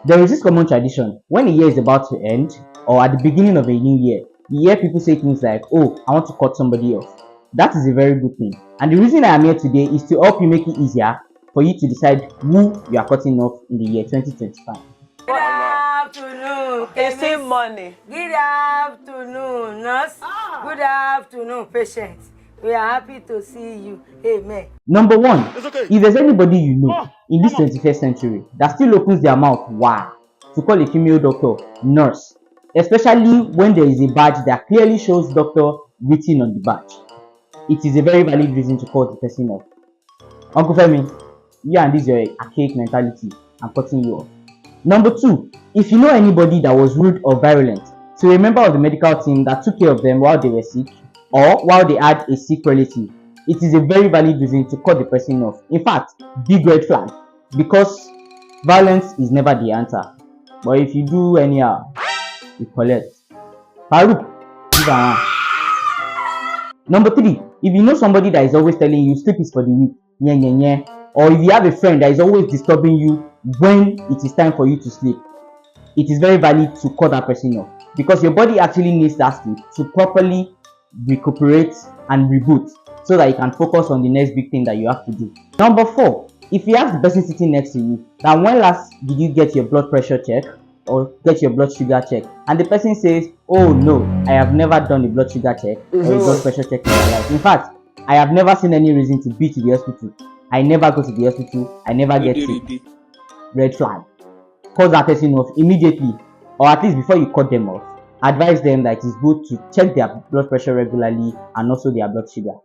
There is this common tradition when a year is about to end or at the beginning of a new year, you hear people say things like, "Oh, I want to cut somebody off." That is a very good thing. And the reason I am here today is to help you make it easier for you to decide who you are cutting off in the year 2025. Good afternoon. It's money. Good afternoon, nurse. Good afternoon, patients. We are happy to see you. Amen. Number one, if there's anybody you know in this 21st century that still opens their mouth wide to call a female doctor nurse, especially when there is a badge that clearly shows doctor written on the badge, it is a very valid reason to call the person off. Uncle Femi, you and this your archaic mentality, I'm cutting you off. Number two, if you know anybody that was rude or virulent to a member of the medical team that took care of them while they were sick or while they had a sick relative, it is a very valid reason to cut the person off. In fact, big red flag, because violence is never the answer. But if you do anyhow, you collect. Faruk, give her one. Number three, if you know somebody that is always telling you sleep is for the weak, or if you have a friend that is always disturbing you when it is time for you to sleep, it is very valid to cut that person off, because your body actually needs that sleep to properly recuperate and reboot so that you can focus on the next big thing that you have to do. Number four, if you ask the person sitting next to you that when last did you get your blood pressure check or get your blood sugar check, and the person says, "Oh no, I have never done a blood sugar check or a blood pressure check in my life. In fact, I have never seen any reason to be to the hospital. I never go to the hospital. I never get sick." Red flag. Cut that person off immediately, or at least before you cut them off, advise them that it is good to check their blood pressure regularly and also their blood sugar.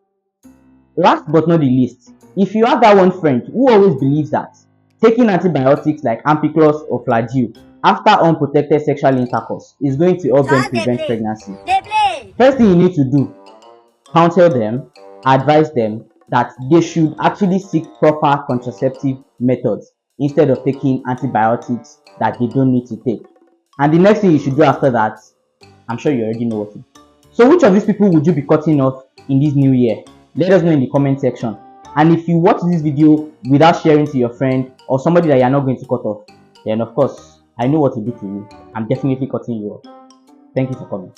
Last but not the least, if you have that one friend who always believes that taking antibiotics like ampiclox or flagyl after unprotected sexual intercourse is going to help them prevent pregnancy, first thing you need to do, counsel them, advise them that they should actually seek proper contraceptive methods instead of taking antibiotics that they don't need to take. And the next thing you should do after that, I'm sure you already know what to do. So which of these people would you be cutting off in this new year? Let us know in the comment section. And if you watch this video without sharing to your friend or somebody that you are not going to cut off, then of course I know what to do to you. I'm definitely cutting you off. Thank you for coming.